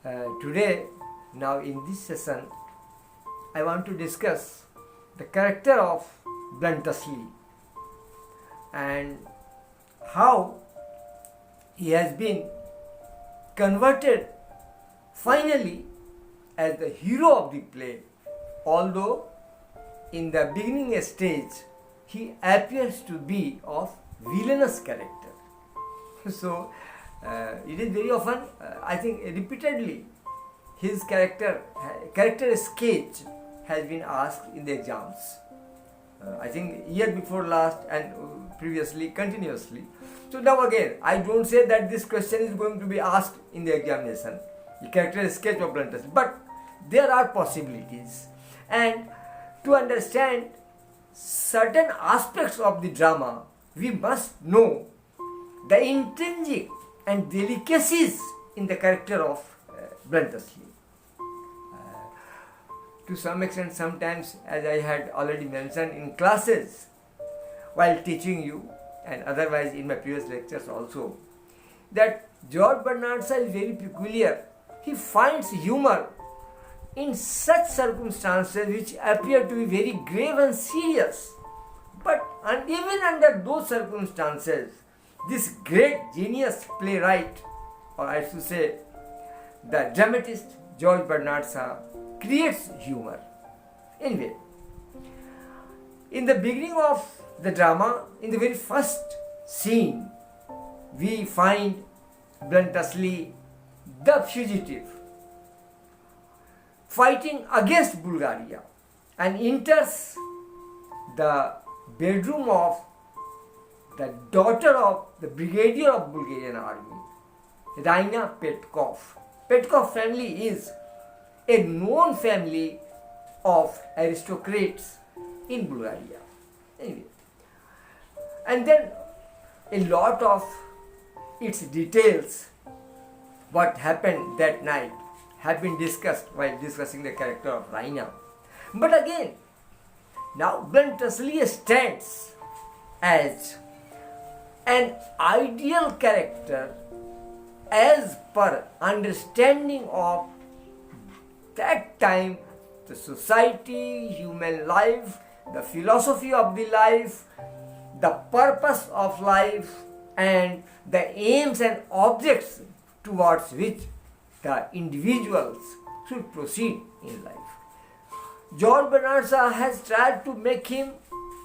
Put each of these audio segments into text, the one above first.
Today, now in this session, I want to discuss the character of Bluntschli and how he has been converted finally as the hero of the play, although in the beginning stage he appears to be of villainous character. So it is very often, I think repeatedly, his character sketch has been asked in the exams. I think year before last and previously continuously. So now again, I don't say that this question is going to be asked in the examination, the character sketch of Bluntschli, but there are possibilities. And to understand certain aspects of the drama, we must know the intrinsic and delicacies in the character of Bluntschli. To some extent, sometimes, as I had already mentioned in classes, while teaching you and otherwise in my previous lectures also, that George Bernard Shaw is very peculiar. He finds humor in such circumstances which appear to be very grave and serious. But even under those circumstances, this great genius playwright, or I should say the dramatist George Bernard Shaw, creates humor. Anyway, in the beginning of the drama, in the very first scene, we find Bluntschli, the fugitive, fighting against Bulgaria and enters the bedroom of the daughter of the brigadier of Bulgarian army, Raina Petkov. Petkov family is a known family of aristocrats in Bulgaria. Anyway, and then a lot of its details, what happened that night, have been discussed while discussing the character of Raina. But again, now Bluntschli stands as an ideal character as per understanding of that time, the society, human life, the philosophy of the life, the purpose of life, and the aims and objects towards which the individuals should proceed in life. George Bernard Shaw has tried to make him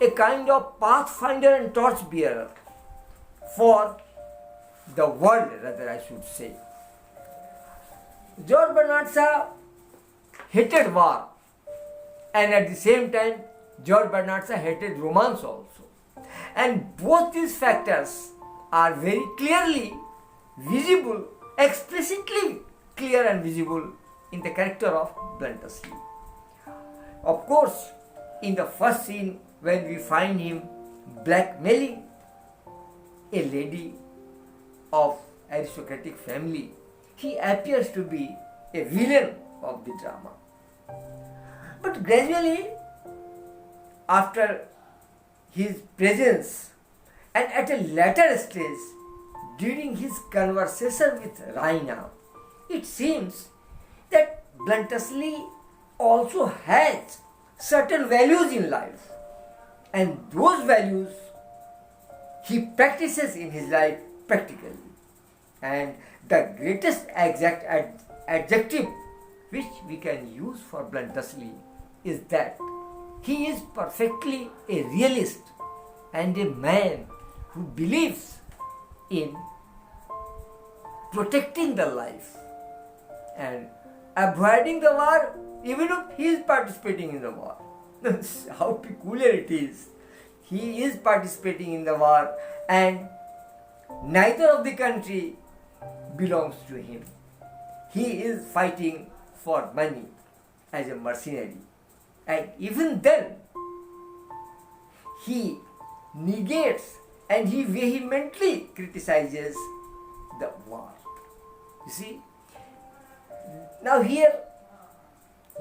a kind of pathfinder and torchbearer for the world, rather I should say. George Bernard Shaw hated war, and at the same time George Bernard Shaw hated romance also. And both these factors are very clearly visible, explicitly clear and visible in the character of Bluntschli. Of course, in the first scene, when we find him blackmailing a lady of aristocratic family, he appears to be a villain of the drama. But gradually, after his presence and at a later stage, during his conversation with Raina, it seems that Bluntschli also has certain values in life, and those values he practices in his life practically. And the greatest exact adjective which we can use for Bluntschli is that he is perfectly a realist and a man who believes in protecting the life and avoiding the war even if he is participating in the war. How peculiar it is. He is participating in the war and neither of the country belongs to him. He is fighting for money as a mercenary. And even then, he negates and he vehemently criticizes the war. You see? Now here,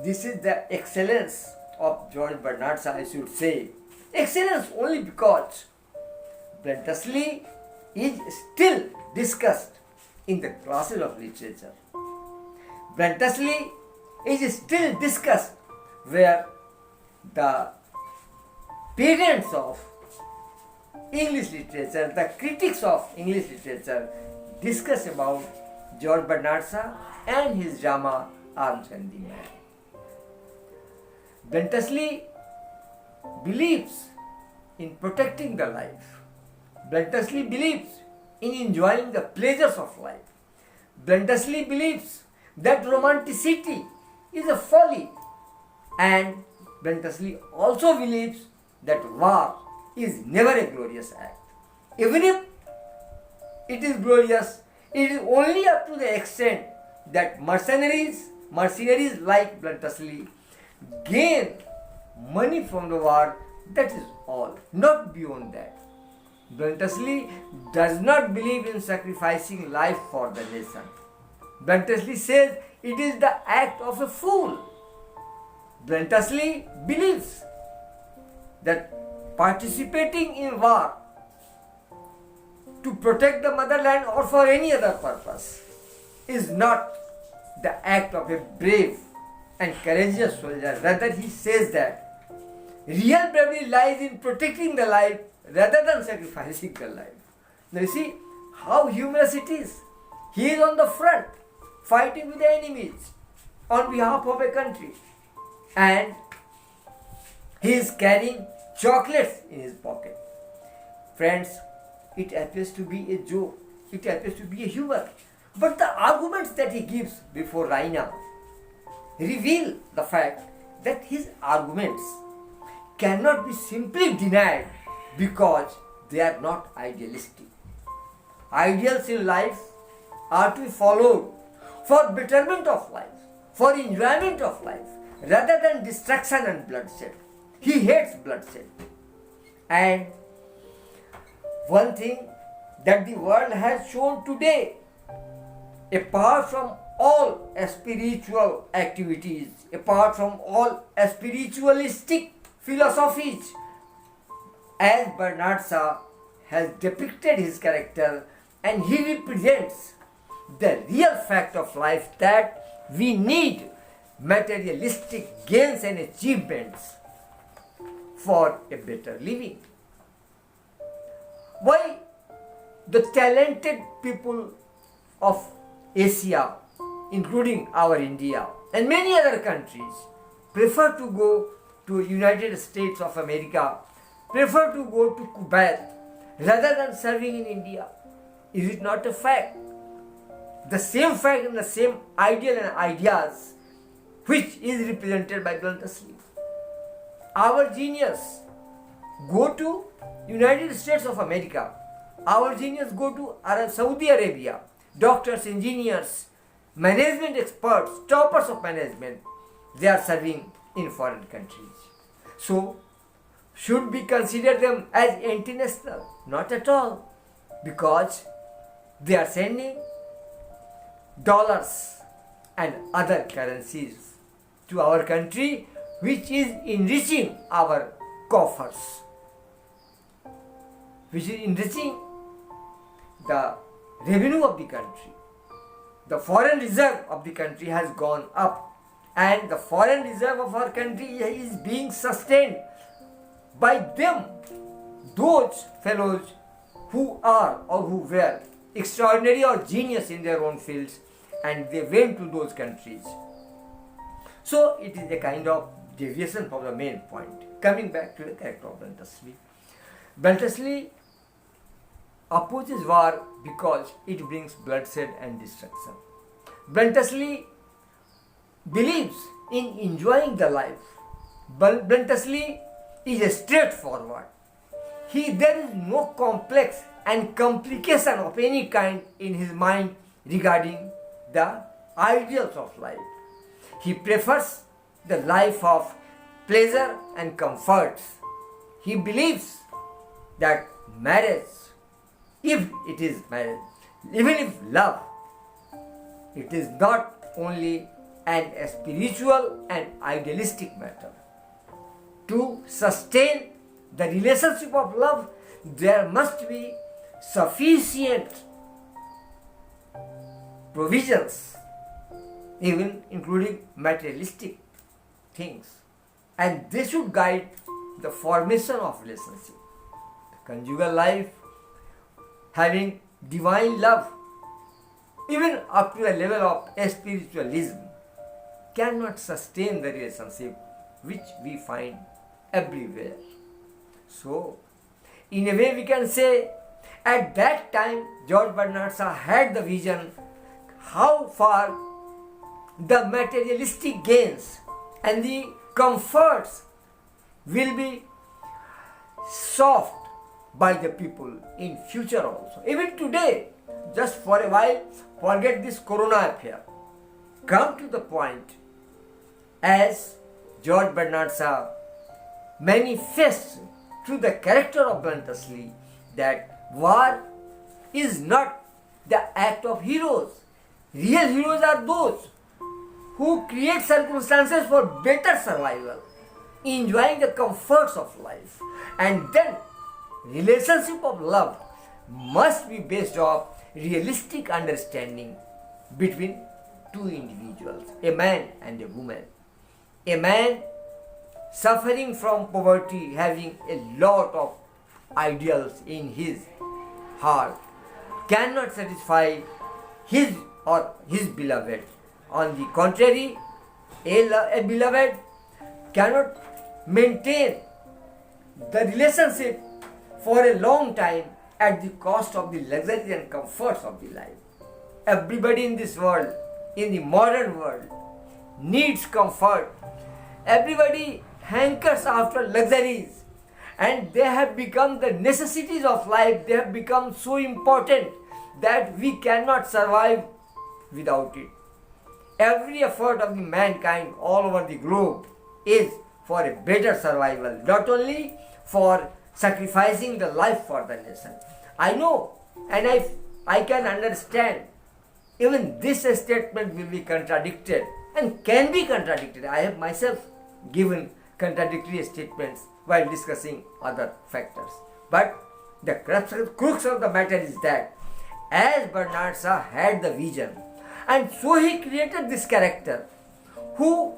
this is the excellence of George Bernard Shaw, I should say. Excellence only because Bluntschli is still discussed in the classes of literature. Bluntschli is still discussed, where the parents of English literature, the critics of English literature, discuss about George Bernard Shaw and his drama Arms and the Man. Bluntschli believes in protecting the life. Bluntschli believes in enjoying the pleasures of life. Bluntschli believes that romanticity is a folly, and Bluntschli also believes that war is never a glorious act. Even if it is glorious, it is only up to the extent that mercenaries like Bluntschli gain money from the war. That is all, not beyond that. Bluntschli does not believe in sacrificing life for the nation. Bluntschli says it is the act of a fool. Bluntschli believes that participating in war to protect the motherland or for any other purpose is not the act of a brave and courageous soldier. Rather, he says that real bravery lies in protecting the life rather than sacrificing the life. Now you see how humorous it is. He is on the front fighting with the enemies on behalf of a country, and he is carrying chocolates in his pocket. Friends, it appears to be a joke, it appears to be a humor, but the arguments that he gives before Raina reveal the fact that his arguments cannot be simply denied because they are not idealistic. Ideals in life are to be followed for betterment of life, for enjoyment of life, rather than destruction and bloodshed. He hates bloodshed. And one thing that the world has shown today, apart from all spiritual activities, apart from all spiritualistic philosophies, as Bernard Shaw has depicted his character, and he represents the real fact of life that we need materialistic gains and achievements for a better living. Why the talented people of Asia, including our India and many other countries, prefer to go to United States of America, prefer to go to Kuwait rather than serving in India? Is it not a fact? The same fact and the same ideal and ideas which is represented by Bluntschli. Our genius go to United States of America. Our genius go to Saudi Arabia. Doctors, engineers, management experts, toppers of management, they are serving in foreign countries. So, should we consider them as anti-national? Not at all, because they are sending dollars and other currencies to our country, which is enriching our coffers, which is enriching the revenue of the country. The foreign reserve of the country has gone up, and the foreign reserve of our country is being sustained by them, those fellows who are or who were extraordinary or genius in their own fields, and they went to those countries. So it is a kind of deviation from the main point. Coming back to the character of Bluntschli. Bluntschli opposes war because it brings bloodshed and destruction. Bluntschli believes in enjoying the life. Bluntschli is straightforward. There is no complex and complication of any kind in his mind regarding the ideals of life. He prefers the life of pleasure and comforts. He believes that marriage, if it is marriage, even if love, it is not only an spiritual and idealistic matter. To sustain the relationship of love, there must be sufficient provisions even including materialistic things. And this should guide the formation of relationship. The conjugal life having divine love, even up to the level of spiritualism, cannot sustain the relationship which we find everywhere. So, in a way we can say, at that time George Bernard Shaw had the vision how far the materialistic gains and the comforts will be soft by the people in future also. Even today, just for a while, forget this corona affair. Come to the point as George Bernard Shaw manifests through the character of Bluntschli that war is not the act of heroes. Real heroes are those who create circumstances for better survival, enjoying the comforts of life. And then relationship of love must be based on realistic understanding between two individuals, a man and a woman. A man suffering from poverty, having a lot of ideals in his heart, cannot satisfy his or his beloved. On the contrary, a beloved cannot maintain the relationship for a long time at the cost of the luxuries and comforts of the life. Everybody in this world, in the modern world, needs comfort. Everybody hankers after luxuries, and they have become the necessities of life. They have become so important that we cannot survive without it. Every effort of the mankind all over the globe is for a better survival, not only for sacrificing the life for the nation. I know and I can understand even this statement will be contradicted and can be contradicted. I have myself given contradictory statements while discussing other factors. But the crux of the matter is that as Bernard Shaw had the vision, and so he created this character who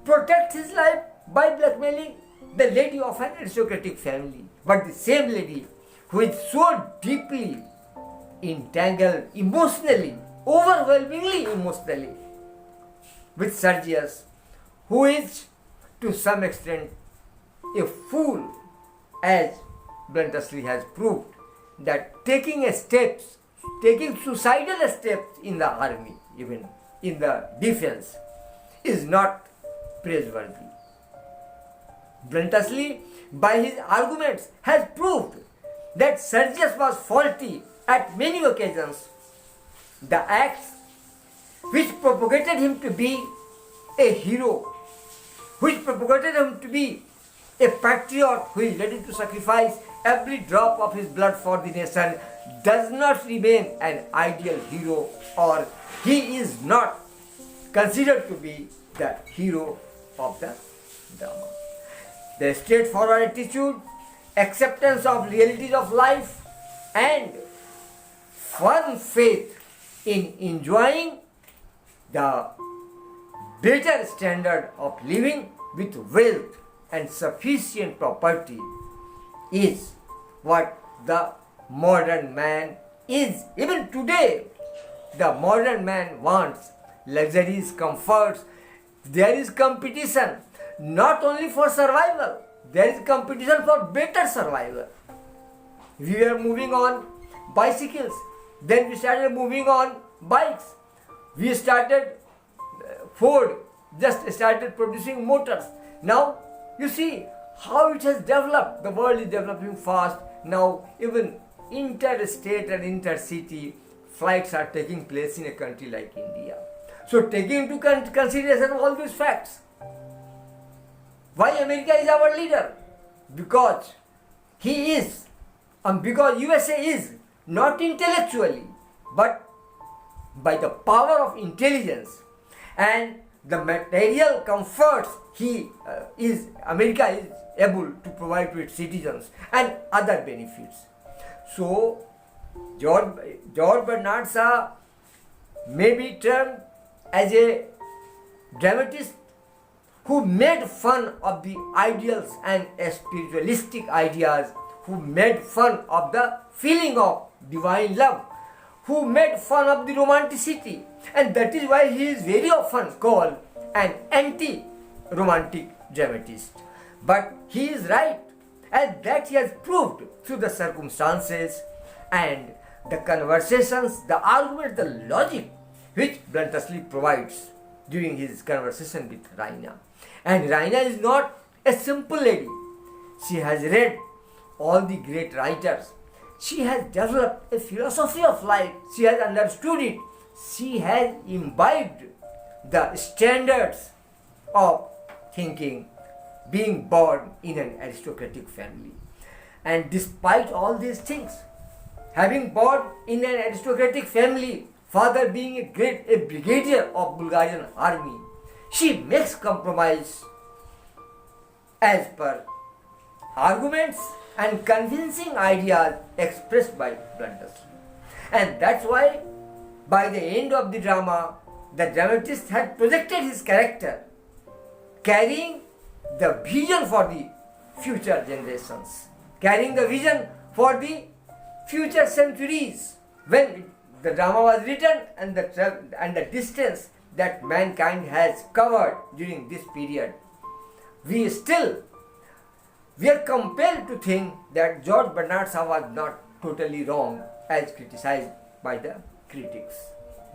protects his life by blackmailing the lady of an aristocratic family. But the same lady who is so deeply entangled emotionally, overwhelmingly emotionally, with Sergius, who is to some extent a fool, as Bluntschli has proved, that taking suicidal steps in the army, even in the defense, is not praiseworthy. Bluntschli, by his arguments, has proved that Sergius was faulty at many occasions. The acts which propagated him to be a hero, which propagated him to be a patriot who is ready to sacrifice every drop of his blood for the nation, does not remain an ideal hero, or he is not considered to be the hero of the drama. The straightforward attitude, acceptance of realities of life, and firm faith in enjoying the better standard of living with wealth and sufficient property is what the modern man is. Even today, the modern man wants luxuries, comforts. There is competition not only for survival, there is competition for better survival. We were moving on bicycles, then we started moving on bikes. We started, Ford just started producing motors. Now you see how it has developed. The world is developing fast. Now even interstate and intercity flights are taking place in a country like India. So taking into consideration all these facts, why America is our leader? Because he is, because USA is not intellectually, but by the power of intelligence and the material comforts America is able to provide to its citizens and other benefits. So George Bernard Shaw may be termed as a dramatist who made fun of the ideals and spiritualistic ideas, who made fun of the feeling of divine love, who made fun of the romanticity, and that is why he is very often called an anti-romantic dramatist. But he is right, and that he has proved through the circumstances and the conversations, the argument, the logic which Bluntschli provides during his conversation with Raina. And Raina is not a simple lady. She has read all the great writers. She has developed a philosophy of life. She has understood it. She has imbibed the standards of thinking, being born in an aristocratic family. And despite all these things, having born in an aristocratic family, father being a brigadier of Bulgarian army, she makes compromise as per arguments and convincing ideas expressed by Bluntschli. And that's why by the end of the drama, the dramatist had projected his character, carrying the vision for the future generations, carrying the vision for the future centuries. When the drama was written and the distance that mankind has covered during this period, we are compelled to think that George Bernard Shaw was not totally wrong as criticized by the critics.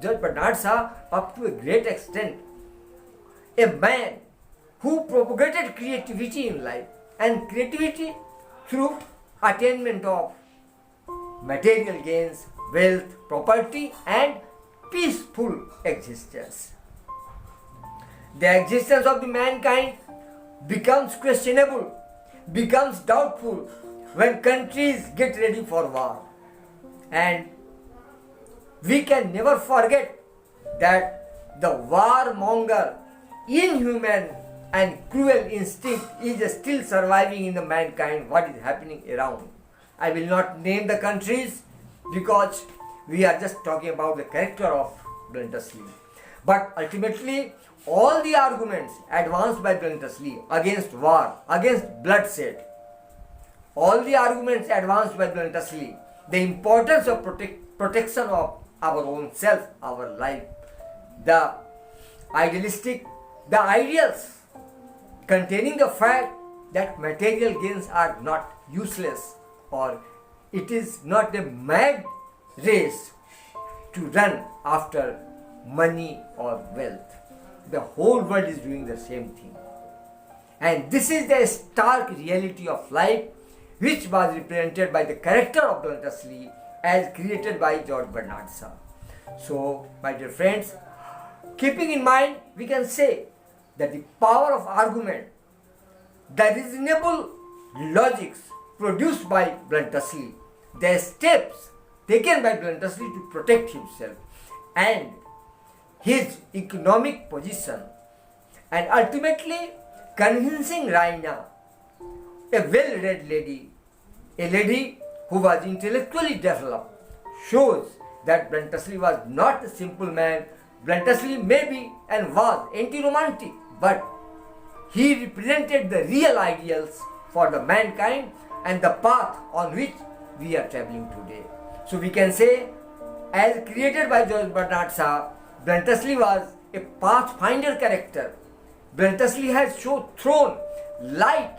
George Bernard Shaw, up to a great extent, a man who propagated creativity in life, and creativity through attainment of material gains, wealth, property, and peaceful existence. The existence of the mankind becomes questionable, becomes doubtful when countries get ready for war. And we can never forget that the warmonger, inhuman and cruel instinct is still surviving in the mankind, what is happening around. I will not name the countries because we are just talking about the character of Bluntschli. But ultimately, all the arguments advanced by Bluntschli against war, against bloodshed, all the arguments advanced by Bluntschli, the importance of protection of our own self, our life, the idealistic, the ideals containing the fact that material gains are not useless, or it is not a mad race to run after money or wealth. The whole world is doing the same thing. And this is the stark reality of life which was represented by the character of Bluntschli as created by George Bernard Shaw. So, my dear friends, keeping in mind, we can say that the power of argument, the reasonable logics produced by Bluntschli, the steps taken by Bluntschli to protect himself and his economic position, and ultimately convincing Raina, a well-read lady, a lady who was intellectually developed, shows that Bluntschli was not a simple man. Bluntschli may be and was anti-romantic, but he represented the real ideals for the mankind and the path on which we are traveling today. So we can say, as created by George Bernard Shaw, Bluntschli was a pathfinder character. Bluntschli has thrown light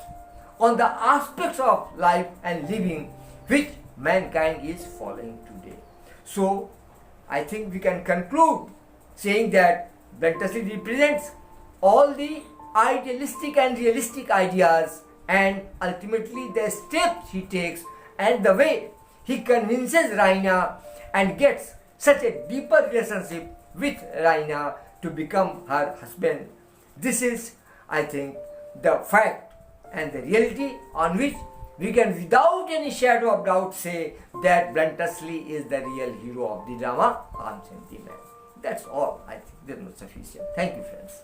on the aspects of life and living which mankind is following today. So, I think we can conclude saying that Bluntschli represents all the idealistic and realistic ideas, and ultimately the steps he takes and the way he convinces Raina and gets such a deeper relationship with Raina to become her husband. This is, I think, the fact and the reality on which we can without any shadow of doubt say that Bluntschli is the real hero of the drama Arms and the Man. That's all, I think. That is sufficient. Thank you, friends.